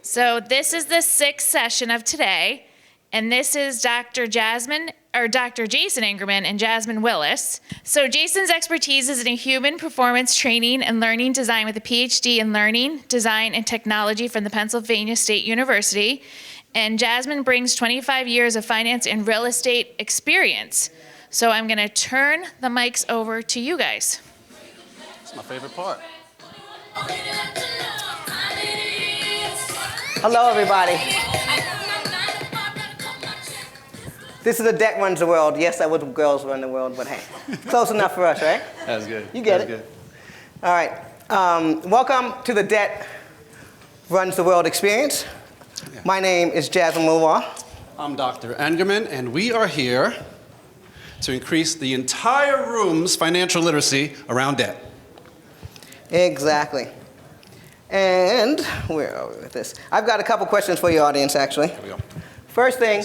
So this is the sixth session of today, and this is Dr. Jason Engerman and Jasmine Willois. So Jason's expertise is in human performance training and learning design with a PhD in learning, design, and technology from the Pennsylvania State University. And Jasmine brings 25 years of finance and real estate experience. So I'm gonna turn the mics over to you guys. That's my favorite part. Hello, everybody. This is a debt runs the world. Yes, that was girls run the world, but hey, close enough for us, right? That's good. You get it. Good. All right. Welcome to the Debt Runs the World experience. Yeah. My name is Jasmine Willois. I'm Dr. Engerman, and we are here to increase the entire room's financial literacy around debt. Exactly. And where are we with this? I've got a couple questions for your audience, actually. Here we go. First thing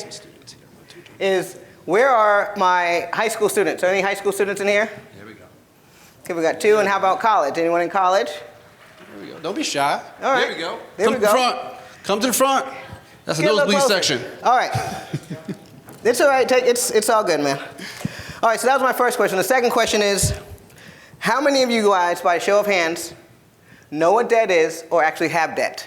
is, where are my high school students? Are there any high school students in here? Here we go. Okay, we got two. And how about college? Anyone in college? Here we go. Don't be shy. All right. There we go. There Come we to the go. front. Come to the front. That's a Get a little nosebleed closer. section. All right. It's all right. It's all good, man. All right, so that was my first question. The second question is, how many of you guys, by a show of hands, know what debt is or actually have debt?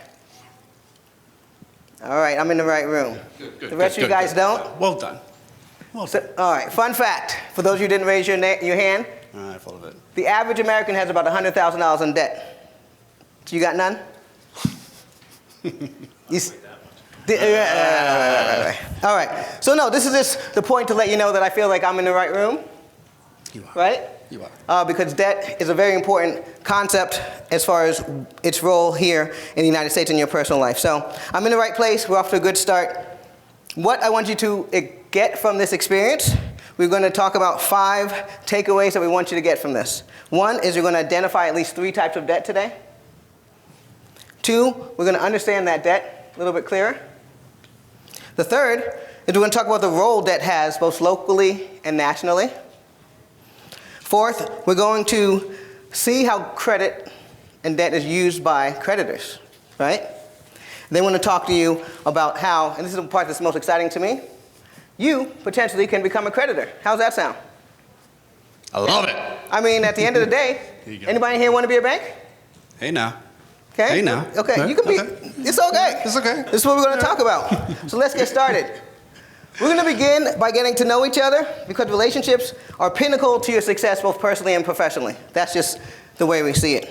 All right, I'm in the right room. Good, The rest of you guys don't? Well done. Well done. So, all right, fun fact. For those of you who didn't raise your hand, All right, full of it. the average American has about $100,000 in debt. So you got none? Right. All right. So no, this is just the point to let you know that I feel like I'm in the right room. You are. Right? You are. Because debt is a very important concept as far as its role here in the United States in your personal life. So I'm in the right place. We're off to a good start. What I want you to get from this experience, we're going to talk about 5 takeaways that we want you to get from this. One is you're going to identify at least 3 types of debt today. 2, we're going to understand that debt a little bit clearer. The third is we're going to talk about the role debt has both locally and nationally. Fourth, we're going to see how credit and debt is used by creditors, right? Then we're going to talk to you about how, and this is the part that's most exciting to me, you potentially can become a creditor. How's that sound? I love it. I mean, at the end of the day, Here you go. anybody here want to be a bank? Hey now. Okay? Hey now. Okay, Okay, you can be, okay. it's okay. It's okay. This is what we're going to talk about. So let's get started. We're going to begin by getting to know each other because relationships are pinnacle to your success both personally and professionally. That's just the way we see it.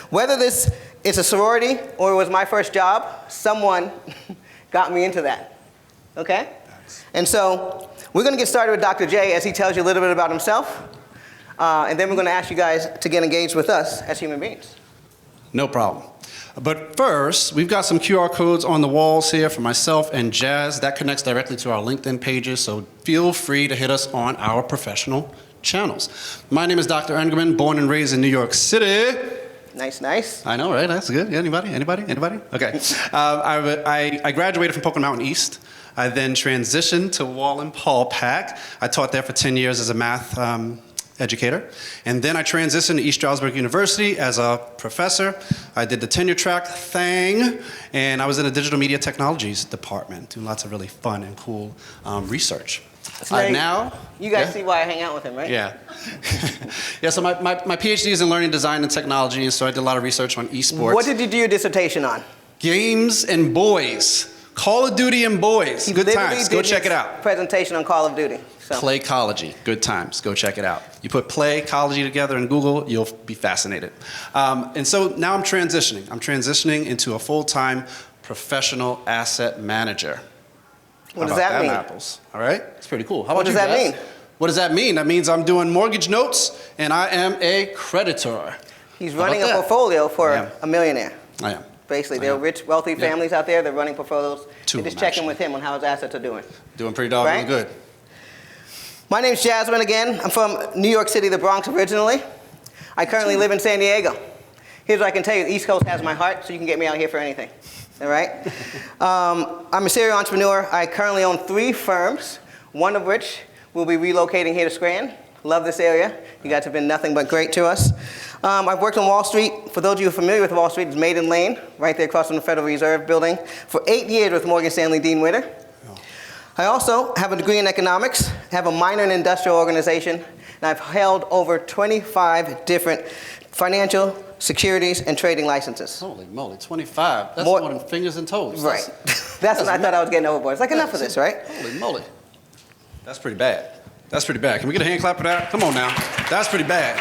Whether this is a sorority or it was my first job, someone got me into that. Okay? And so we're going to get started with Dr. J as he tells you a little bit about himself. And then we're going to ask you guys to get engaged with us as human beings. No problem. But first, we've got some QR codes on the walls here for myself and Jazz. That connects directly to our LinkedIn pages, so feel free to hit us on our professional channels. My name is Dr. Engerman, born and raised in New York City. Nice, nice. I know, right? That's good. Anybody? Okay. I graduated from Pocono Mountain East. I then transitioned to Wallen Paul Pack. I taught there for 10 years as a math educator. And then I transitioned to East Stroudsburg University as a professor. I did the tenure track thing, and I was in the digital media technologies department, doing lots of really fun and cool research. So you guys see why I hang out with him, right? Yeah. Yeah, so my PhD is in learning design and technology, and so I did a lot of research on esports. What did you do your dissertation on? Games and boys. Call of Duty and boys. Good times. Go check it out. Presentation on Call of Duty. So. Playcology. Good times. Go check it out. You put playcology together in Google, you'll be fascinated. And so now I'm transitioning. I'm transitioning into a full-time professional asset manager. What does that mean? Apples. All right? It's pretty cool. How about What does that Jess? mean? What does that mean? That means I'm doing mortgage notes, and I am a creditor. He's running a portfolio for I am. a millionaire. I am. Basically, there are rich, wealthy families out there. They're running portfolios. Two You're of just them, checking with him on how his assets are doing. Doing pretty doggone Right? good. My name's Jasmine again. I'm from New York City, the Bronx originally. I currently live in San Diego. Here's what I can tell you. The East Coast has my heart, so you can get me out here for anything. All right? I'm a serial entrepreneur. I currently own 3 firms, one of which will be relocating here to Scranton. Love this area. You guys have been nothing but great to us. I've worked on Wall Street. For those of you familiar with Wall Street, it's Maiden Lane, right there across from the Federal Reserve building, for 8 years with Morgan Stanley Dean Witter. I also have a degree in economics, have a minor in industrial organization, and I've held over 25 different financial, securities, and trading licenses. Holy moly, 25. That's more than fingers and toes. Right. That's when I thought I was getting overboard. It's like, enough of this, right? Holy moly. That's pretty bad. That's pretty bad. Can we get a hand clap for that? Come on now. That's pretty bad.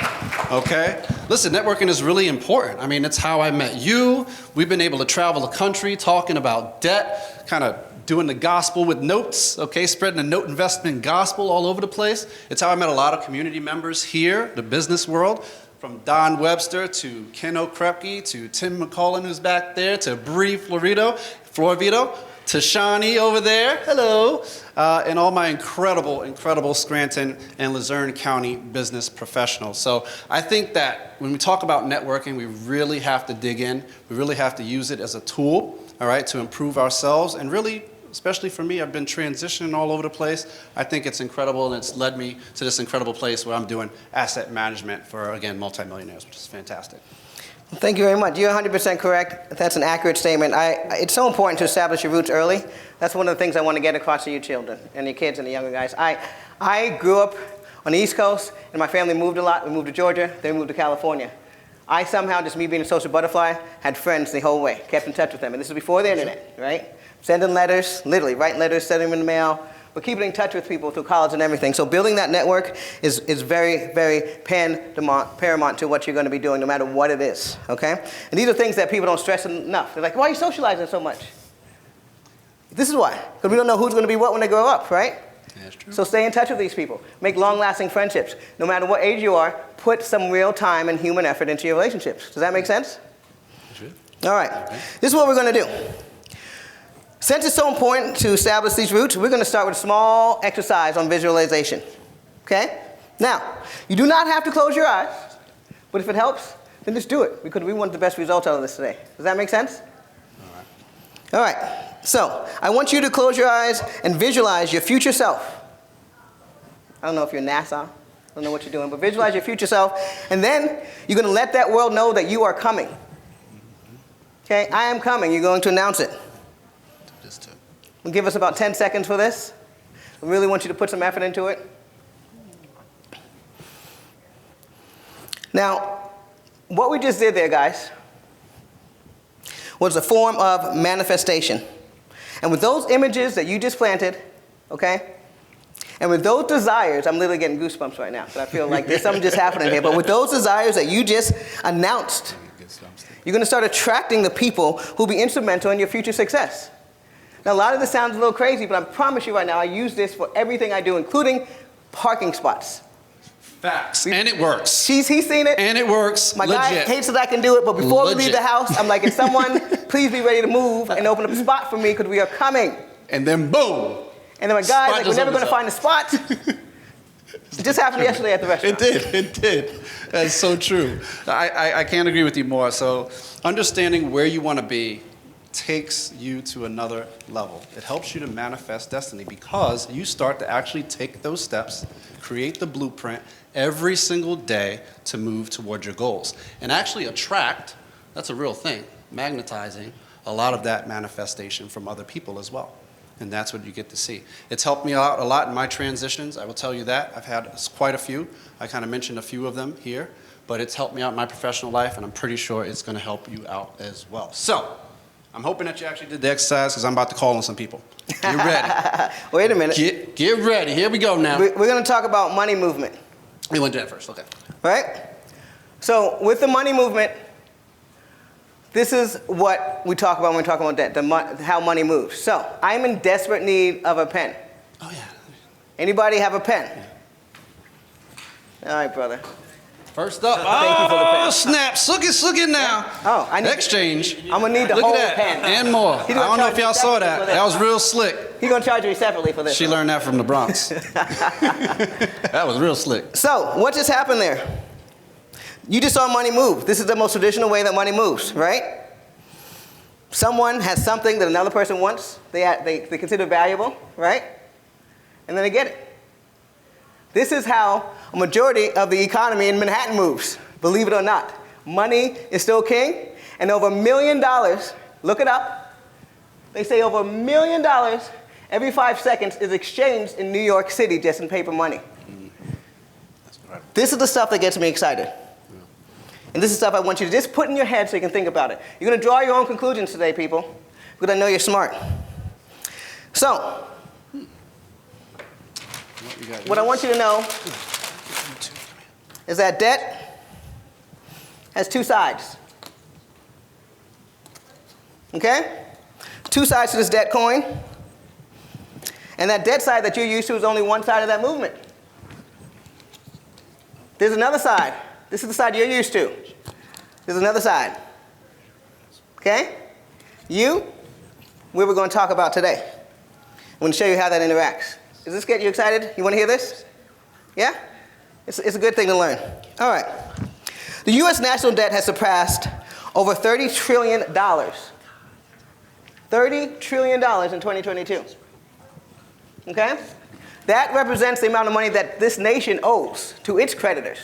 Okay? Listen, networking is really important. I mean, it's how I met you. We've been able to travel the country talking about debt, kind of doing the gospel with notes, okay? Spreading the note investment gospel all over the place. It's how I met a lot of community members here, the business world, from Don Webster to Ken Okrepke to Tim McCullen, who's back there, to Bree Florvito, to Shawnee over there, hello, and all my incredible Scranton and Luzerne County business professionals. So I think that when we talk about networking, we really have to dig in. We really have to use it as a tool, all right, to improve ourselves. And really, especially for me, I've been transitioning all over the place. I think it's incredible, and it's led me to this incredible place where I'm doing asset management for, again, multimillionaires, which is fantastic. Thank you very much. You're 100% correct. That's an accurate statement. It's so important to establish your roots early. That's one of the things I want to get across to you children and your kids and the younger guys. I grew up on the East Coast, and my family moved a lot. We moved to Georgia, then we moved to California. I somehow, just me being a social butterfly, had friends the whole way, kept in touch with them. And this was before the internet, right? Sending letters, literally, writing letters, sending them in the mail, but keeping in touch with people through college and everything. So building that network is very paramount to what you're going to be doing, no matter what it is, okay? And these are things that people don't stress enough. They're like, why are you socializing so much? This is why, because we don't know who's going to be what when they grow up, right? That's true. So stay in touch with these people. Make long-lasting friendships. No matter what age you are, put some real time and human effort into your relationships. Does that make sense? Sure. All right. Okay. This is what we're going to do. Since it's so important to establish these roots, we're going to start with a small exercise on visualization. Okay? Now, you do not have to close your eyes, but if it helps, then just do it, because we want the best results out of this today. Does that make sense? All right. So, I want you to close your eyes and visualize your future self. I don't know if you're NASA. I don't know what you're doing, but visualize your future self, and then you're going to let that world know that you are coming. Okay? I am coming. You're going to announce it. We'll give us about 10 seconds for this. We really want you to put some effort into it. Now, what we just did there, guys, was a form of manifestation. And with those images that you just planted, okay, and with those desires, I'm literally getting goosebumps right now, so I feel like there's something just happening here, but with those desires that you just announced, you're going to start attracting the people who will be instrumental in your future success. Now, a lot of this sounds a little crazy, but I promise you right now, I use this for everything I do, including parking spots. Facts. And it works. He's seen it. And it works. My guy hates that I can do it, but before we leave the house, I'm like, if someone, please be ready to move and open up a spot for me, because we are coming. And then boom. And then my guy's like, we're never going to find a spot. It just happened yesterday at the restaurant. It did. That's so true. I can't agree with you more. So understanding where you want to be takes you to another level. It helps you to manifest destiny, because you start to actually take those steps, create the blueprint every single day to move toward your goals, and actually attract, that's a real thing, magnetizing a lot of that manifestation from other people as well. And that's what you get to see. It's helped me out a lot in my transitions, I will tell you that. I've had quite a few. I kind of mentioned a few of them here, but it's helped me out in my professional life, and I'm pretty sure it's going to help you out as well. So, I'm hoping that you actually did the exercise, because I'm about to call on some people. Get ready. Wait a minute. Get ready. Here we go now. We're going to talk about money movement. We went to that first. Okay. Right? So with the money movement, this is what we talk about when we talk about debt, how money moves. So I'm in desperate need of a pen. Oh, yeah. Anybody have a pen? Yeah. All right, brother. First up, Thank you for the pen. Snap, look it now. Oh, I need exchange. I'm gonna need the Look whole at that. pen. And more. I don't know if y'all saw that. That was real slick. He's gonna charge me separately for this. She learned that from the Bronx. That was real slick. So, what just happened there? You just saw money move. This is the most traditional way that money moves, right? Someone has something that another person wants, they consider valuable, right? And then they get it. This is how a majority of the economy in Manhattan moves, believe it or not. Money is still king, and over $1 million, look it up, they say over $1 million every 5 seconds is exchanged in New York City just in paper money. That's incredible. This is the stuff that gets me excited. And this is stuff I want you to just put in your head so you can think about it. You're going to draw your own conclusions today, people, because I know you're smart. So, what I want you to know is that debt has two sides. Okay? Two sides to this debt coin. And that debt side that you're used to is only one side of that movement. There's another side. This is the side you're used to. There's another side. Okay? Where we're going to talk about today. I'm going to show you how that interacts. Does this get you excited? You want to hear this? Yeah? It's a good thing to learn. All right. The U.S. national debt has surpassed over $30 trillion. $30 trillion in 2022. Okay? That represents the amount of money that this nation owes to its creditors.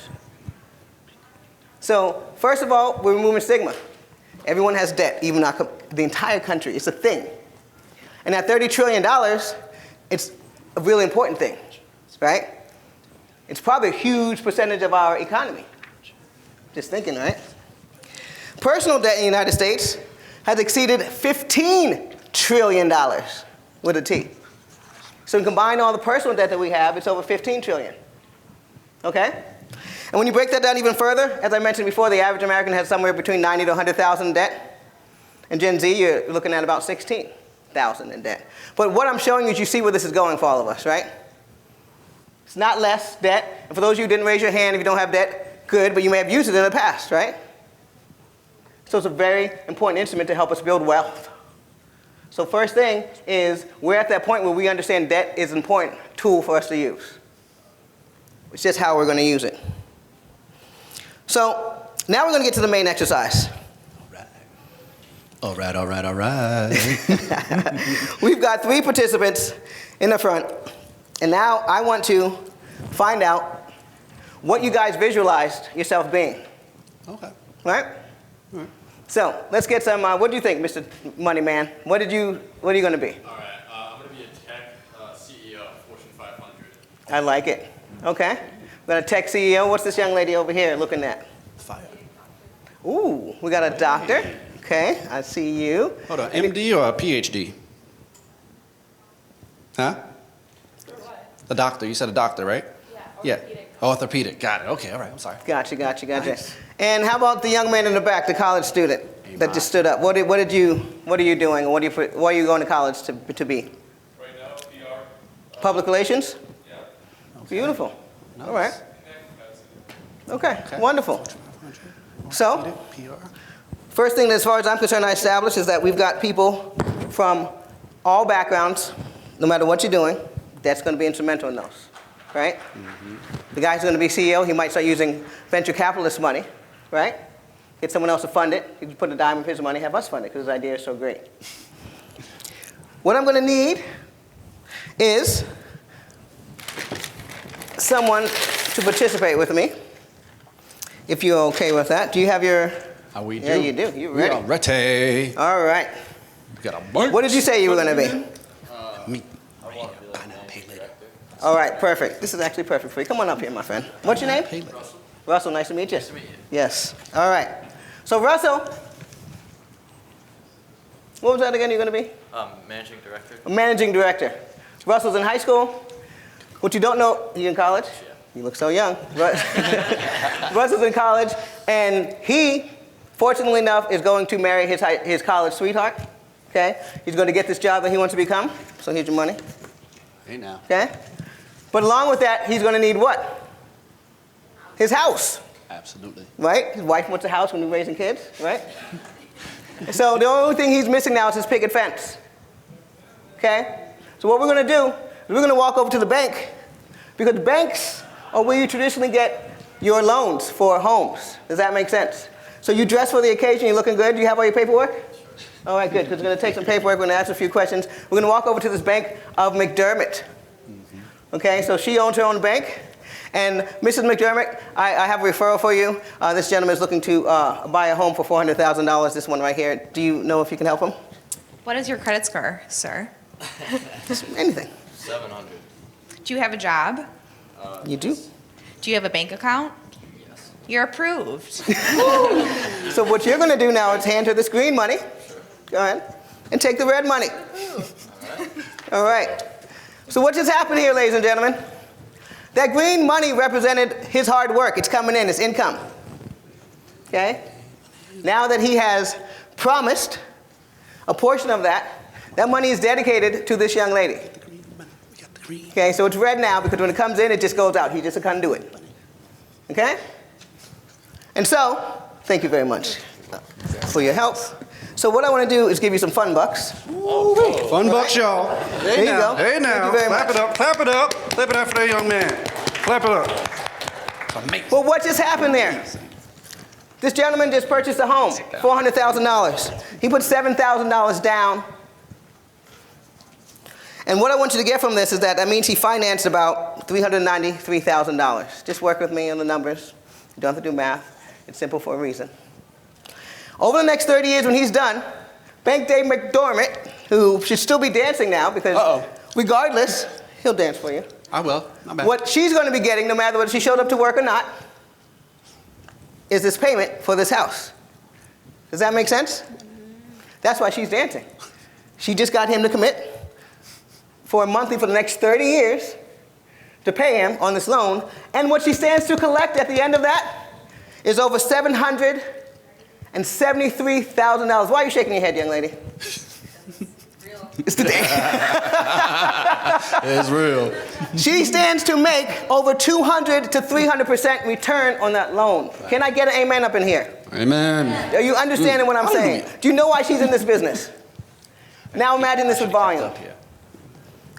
So, first of all, we're removing stigma. Everyone has debt, even the entire country. It's a thing. And that $30 trillion, it's a really important thing, right? It's probably a huge percentage of our economy. Just thinking, right? Personal debt in the United States has exceeded $15 trillion with a T. So you combine all the personal debt that we have, it's over $15 trillion. Okay? And when you break that down even further, as I mentioned before, the average American has somewhere between $90,000 to $100,000 in debt. And Gen Z, you're looking at about $16,000 in debt. But what I'm showing you is you see where this is going for all of us, right? It's not less debt. And for those of you who didn't raise your hand, if you don't have debt, good, but you may have used it in the past, right? So it's a very important instrument to help us build wealth. So first thing is we're at that point where we understand debt is an important tool for us to use. It's just how we're going to use it. So now we're going to get to the main exercise. All right. We've got 3 participants in the front. And now I want to find out what you guys visualized yourself being. Okay. Right? All right. So let's get some, what do you think, Mr. Money Man? What are you going to be? All right, I'm going to be a tech CEO of Fortune 500. I like it. Okay. We got a tech CEO. What's this young lady over here looking at? Fire. Ooh, we got a doctor. Okay, I see you. Hold on, MD or a PhD? Huh? A doctor. You said a doctor, right? Yeah, orthopedic. Orthopedic. Got it. Okay, all right. I'm sorry. Gotcha. Nice. And how about the young man in the back, the college student that just stood up? What are you doing? What are you going to college to be? Right now, PR. Public relations? Yeah. Beautiful. Nice. All right. Okay, wonderful. So, PR. first thing as far as I'm concerned I established is that we've got people from all backgrounds, no matter what you're doing, that's going to be instrumental in those, right? Mm-hmm. The guy's going to be CEO, he might start using venture capitalist money, right? Get someone else to fund it, he can put a dime of his money, have us fund it, because his idea is so great. What I'm going to need is someone to participate with me, if you're okay with that. Do you have your... We do. Yeah, you do. You're ready. We are ready. All right. We got a bunch. What did you say you were going to be? Me. Buy now, pay later. All right, perfect. This is actually perfect for you. Come on up here, my friend. What's your name? Pay later. Russell, nice to meet you. Nice to meet you. Yes. All right. So, Russell, what was that again you're going to be? Managing director. A managing director. Russell's in high school. What you don't know, you in college? Yeah. You look so young. Russell's in college, and he, fortunately enough, is going to marry his college sweetheart. Okay? He's going to get this job that he wants to become. So here's your money. Hey now. Okay? But along with that, he's going to need what? His house. Absolutely. Right? His wife wants a house when he's raising kids, right? So the only thing he's missing now is his picket fence. Okay? So what we're going to do is we're going to walk over to the bank, because banks are where you traditionally get your loans for homes. Does that make sense? So you dress for the occasion, you're looking good. Do you have all your paperwork? All right, good, because we're going to take some paperwork. We're going to ask a few questions. We're going to walk over to this bank of McDermott. Okay, so she owns her own bank. And Mrs. McDermott, I have a referral for you. This gentleman is looking to buy a home for $400,000, this one right here. Do you know if you can help him? What is your credit score, sir? Just anything. 700. Do you have a job? You do? Do you have a bank account? Yes. You're approved. So what you're going to do now is hand her this green money. Go ahead. And take the red money. All right. So what just happened here, ladies and gentlemen? That green money represented his hard work. It's coming in. It's income. Okay? Now that he has promised a portion of that, that money is dedicated to this young lady. Okay, so it's red now because when it comes in, it just goes out. He's just a conduit. Okay? And so, thank you very much for your help. So what I want to do is give you some fun bucks. Fun bucks, y'all. There you go. Hey now. Thank you very Clap much. it up, clap it up. Clap it up for that young man. Clap it up. Amazing. Well, what just happened there? This gentleman just purchased a home, $400,000. He put $7,000 down. And what I want you to get from this is that means he financed about $393,000. Just work with me on the numbers. You don't have to do math. It's simple for a reason. Over the next 30 years when he's done, Bank Dave McDormand, who should still be dancing now because regardless, he'll dance for you. I will. Not bad. What she's going to be getting, no matter whether she showed up to work or not, is this payment for this house. Does that make sense? That's why she's dancing. She just got him to commit for a monthly for the next 30 years to pay him on this loan. And what she stands to collect at the end of that is over $773,000. Why are you shaking your head, young lady? It's the day. It's real. She stands to make over 200 to 300% return on that loan. Can I get an amen up in here? Amen. Are you understanding what I'm saying? Do you know why she's in this business? Now imagine this with volume.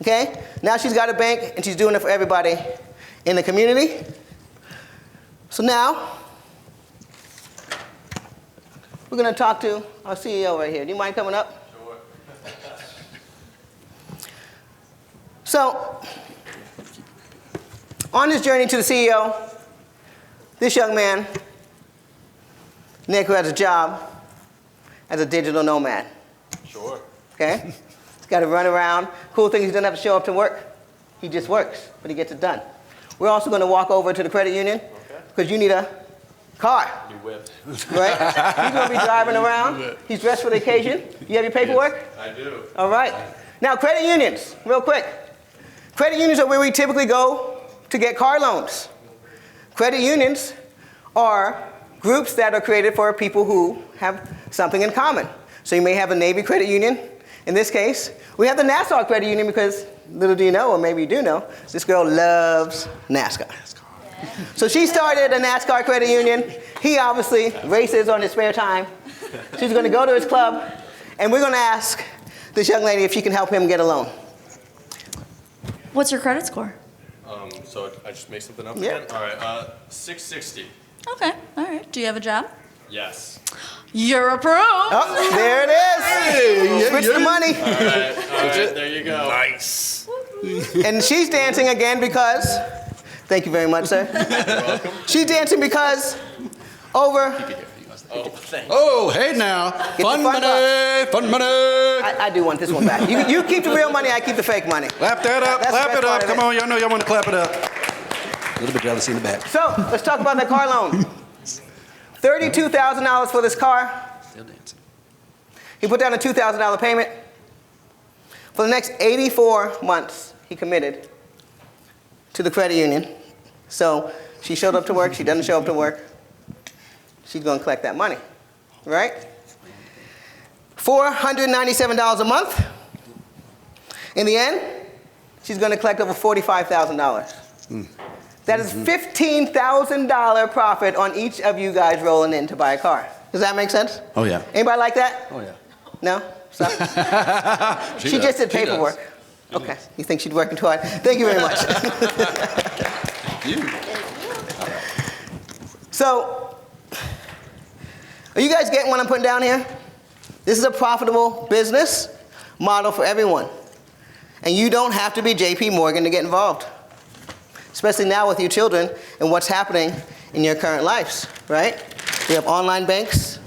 Okay? Now she's got a bank and she's doing it for everybody in the community. So now, we're going to talk to our CEO right here. Do you mind coming up? Sure. So, on this journey to the CEO, this young man, Nick, who has a job as a digital nomad. Sure. Okay? He's got to run around. Cool thing, he doesn't have to show up to work. He just works, but he gets it done. We're also going to walk over to the credit union because you need a car. New whip. Right? He's going to be driving around. He's dressed for the occasion. You have your paperwork? Yes, I do. All right. Now, credit unions, real quick. Credit unions are where we typically go to get car loans. Credit unions are groups that are created for people who have something in common. So you may have a Navy credit union. In this case, we have the Nassau credit union because, little do you know, or maybe you do know, this girl loves NASCAR. So she started a NASCAR credit union. He obviously races on his spare time. She's going to go to his club, and we're going to ask this young lady if she can help him get a loan. What's your credit score? So I just make something up Yeah. again? All right, 660. Okay, all right. Do you have a job? Yes. You're approved. Oh, there it is. Switch the money. All right, there you go. Nice. And she's dancing again because, thank you very much, sir. You're welcome. She's dancing because over, Oh, thanks. Oh, hey now. the Fun fun money. Fun money. I do want this one back. You keep the real money, I keep the fake money. Clap that up. That's the Clap best it up. part of Come it. on. Y'all know y'all want to clap it up. A little bit jealousy in the back. So, let's talk about that car loan. $32,000 for this car. Still dancing. He put down a $2,000 payment. For the next 84 months, he committed to the credit union. So she showed up to work, she doesn't show up to work. She's going to collect that money, right? $497 a month. In the end, she's going to collect over $45,000. That is $15,000 profit on each of you guys rolling in to buy a car. Does that make sense? Oh, yeah. Anybody like that? Oh, yeah. No? Stop. She just did paperwork. Okay. You think she's working too hard? Thank you very much. So, are you guys getting what I'm putting down here? This is a profitable business model for everyone. And you don't have to be JP Morgan to get involved. especially now with your children and what's happening in your current lives, right? We have online banks.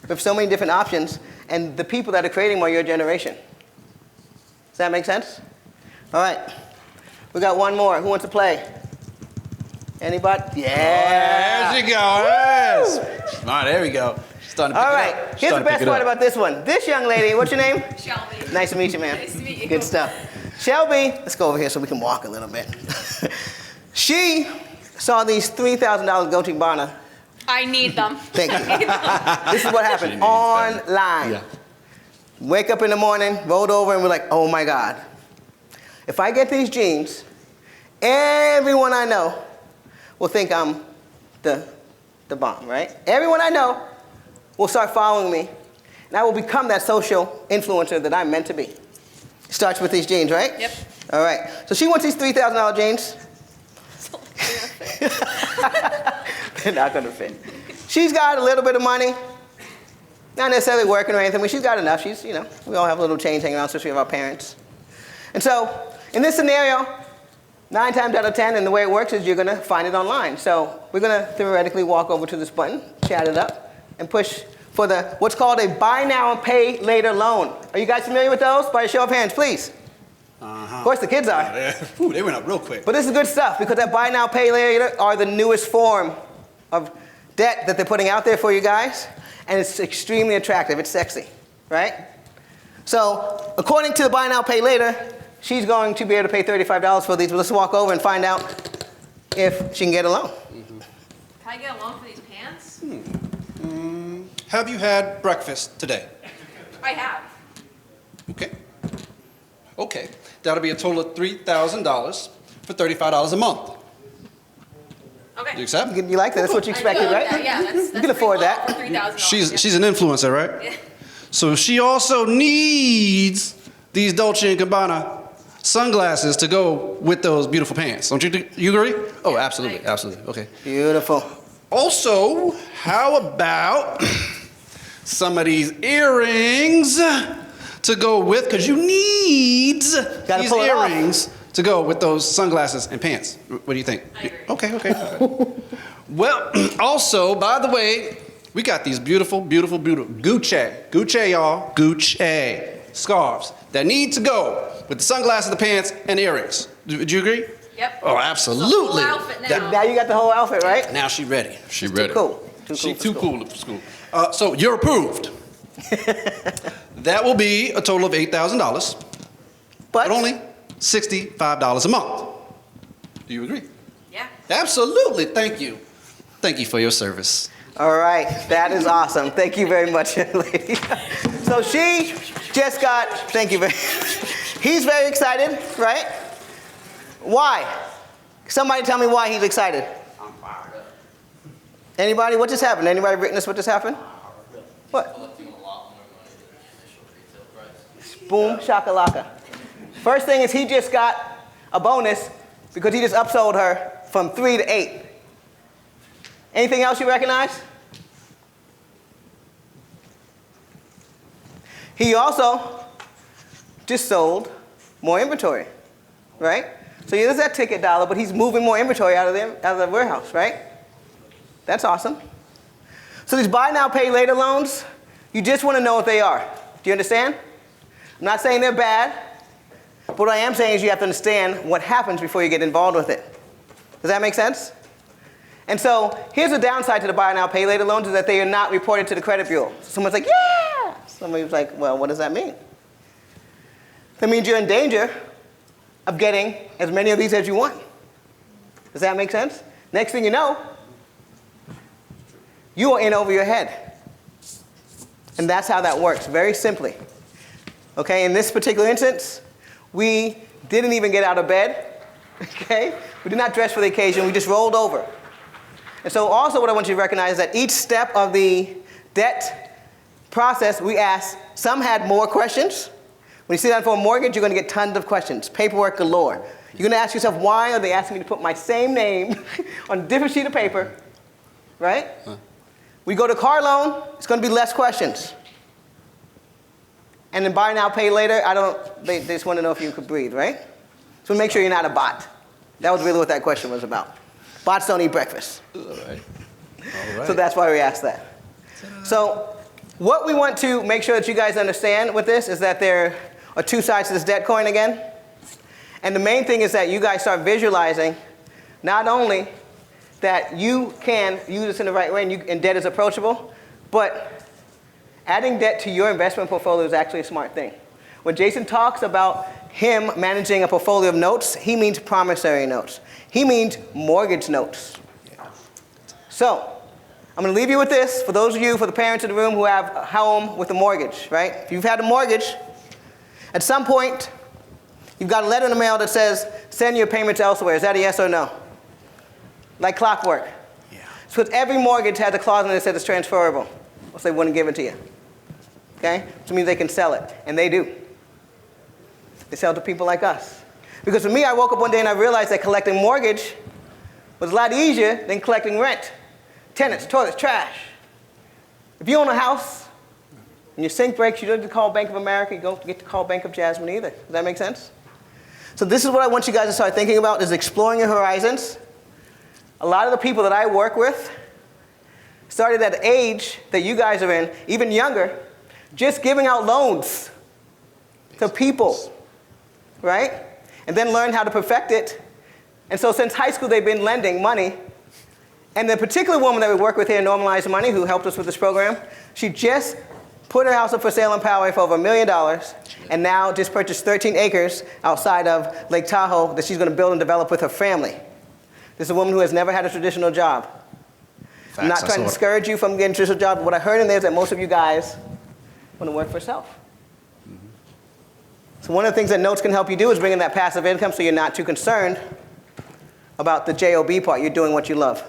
We have so many different options, and the people that are creating them are your generation. Does that make sense? All right. We got one more. Who wants to play? Anybody? Yeah. There she goes. Yes. All right, there we go. Starting to pick All it right. up. Here's the Starting to best pick it part up. about this one. This young lady, what's your name? Shelby. Nice to meet you, ma'am. Nice to meet you. Good stuff. Shelby, let's go over here so we can walk a little bit. She saw these $3,000 go to Ghana. I need them. Thank you. This is what happened online. Yeah. Wake up in the morning, rolled over, and we're like, oh my God. If I get these jeans, everyone I know will think I'm the bomb, right? Everyone I know will start following me, and I will become that social influencer that I'm meant to be. Starts with these jeans, right? Yep. All right. So she wants these $3,000 jeans. They're not going to fit. She's got a little bit of money. Not necessarily working or anything, but she's got enough. She's, we all have a little change hanging around, especially with our parents. And so, in this scenario, 9 times out of 10, and the way it works is you're going to find it online. So we're going to theoretically walk over to this button, chat it up, and push for what's called a buy now and pay later loan. Are you guys familiar with those? By a show of hands, please. Of course, the kids are. Ooh, they went up real quick. But this is good stuff because that buy now, pay later are the newest form of debt that they're putting out there for you guys. And it's extremely attractive. It's sexy, right? So according to the buy now, pay later, she's going to be able to pay $35 for these. But let's walk over and find out if she can get a loan. Can I get a loan for these pants? Have you had breakfast today? I have. Okay. Okay. That'll be a total of $3,000 for $35 a month. Okay. You accept? You like that? That's what you expected, right? Yeah, that's You can afford pretty that. low for $3,000. She's an influencer, right? Yeah. So she also needs these Dolce & Gabbana sunglasses to go with those beautiful pants. Don't you agree? Oh, absolutely, absolutely. Okay. Beautiful. Also, how about some of these earrings to go with, because you need Gotta these pull it off. earrings to go with those sunglasses and pants. What do you think? I agree. Okay. Well, also, by the way, we got these beautiful Gucci, y'all, Gucci scarves that need to go with the sunglasses, the pants, and the earrings. Do you agree? Yep. Oh, absolutely. Full outfit now. Now you got the whole outfit, right? Now she ready. She ready. Cool. She for too school. cool for school. So you're approved. That will be a total of $8,000, but only $65 a month. Do you agree? Yeah. Absolutely. Thank you. Thank you for your service. All right, that is awesome. Thank you very much, young lady. So she just got, thank you very He's very excited, right? Why? Somebody tell me why he's excited. I'm fired up. Anybody? What just happened? Anybody witness what just happened? What? Collecting a lot more money than the initial retail price. Boom, shakalaka. First thing is he just got a bonus because he just upsold her from 3 to 8. Anything else you recognize? He also just sold more inventory, right? So he does that ticket dollar, but he's moving more inventory out of the warehouse, right? That's awesome. So these buy now, pay later loans, you just want to know what they are. Do you understand? I'm not saying they're bad, but what I am saying is you have to understand what happens before you get involved with it. Does that make sense? And so here's the downside to the buy now, pay later loans is that they are not reported to the credit bureau. Someone's like, yeah! Somebody's like, well, what does that mean? That means you're in danger of getting as many of these as you want. Does that make sense? Next thing you know, you are in over your head. And that's how that works, very simply. Okay, in this particular instance, we didn't even get out of bed. Okay? We did not dress for the occasion, we just rolled over. And so also what I want you to recognize is that each step of the debt process, we asked, some had more questions. When you sit down for a mortgage, you're going to get tons of questions, paperwork galore. You're going to ask yourself, why are they asking me to put my same name on a different sheet of paper, right? We go to car loan, it's going to be less questions. And then buy now, pay later, they just want to know if you could breathe, right? So make sure you're not a bot. That was really what that question was about. Bots don't eat breakfast. All right. So that's why we asked that. So what we want to make sure that you guys understand with this is that there are two sides to this debt coin again. And the main thing is that you guys start visualizing not only that you can use this in the right way and debt is approachable, but adding debt to your investment portfolio is actually a smart thing. When Jason talks about him managing a portfolio of notes, he means promissory notes. He means mortgage notes. So I'm going to leave you with this for those of you, for the parents in the room who have a home with a mortgage, right? If you've had a mortgage, at some point, you've got a letter in the mail that says, send your payments elsewhere. Is that a yes or no? Like clockwork. Yeah. It's because every mortgage has a clause in it that says it's transferable, or they wouldn't give it to you. Okay? Which means they can sell it, and they do. They sell to people like us. Because for me, I woke up one day and I realized that collecting mortgage was a lot easier than collecting rent. Tenants, toilets, trash. If you own a house and your sink breaks, you don't get to call Bank of America, you don't get to call Bank of Jasmine either. Does that make sense? So this is what I want you guys to start thinking about, is exploring your horizons. A lot of the people that I work with started at the age that you guys are in, even younger, just giving out loans to people, right? And then learn how to perfect it. And so since high school, they've been lending money. And the particular woman that we work with here, Normalize Money, who helped us with this program, she just put her house up for sale in Poway for over $1 million, and now just purchased 13 acres outside of Lake Tahoe that she's going to build and develop with her family. This is a woman who has never had a traditional job. I'm not trying to discourage you from getting a traditional job, but what I heard in there is that most of you guys want to work for yourself. So one of the things that notes can help you do is bring in that passive income so you're not too concerned about the JOB part. You're doing what you love.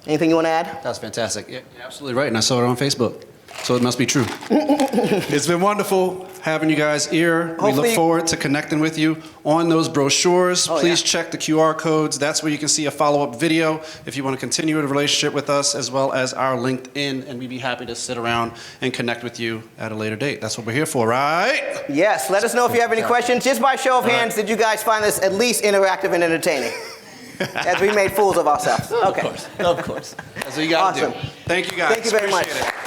Anything you want to add? That's fantastic. Yeah, you're absolutely right, and I saw it on Facebook, so it must be true. It's been wonderful having you guys here. We look forward to connecting with you on those brochures. Please check the QR codes. That's where you can see a follow-up video if you want to continue a relationship with us, as well as our LinkedIn, and we'd be happy to sit around and connect with you at a later date. That's what we're here for, right? Yes. Let us know if you have any questions. Just by show of hands, did you guys find this at least interactive and entertaining? As we made fools of ourselves. Okay. Of course. That's what you got to do. Thank you, guys. Thank you very much. Appreciate it.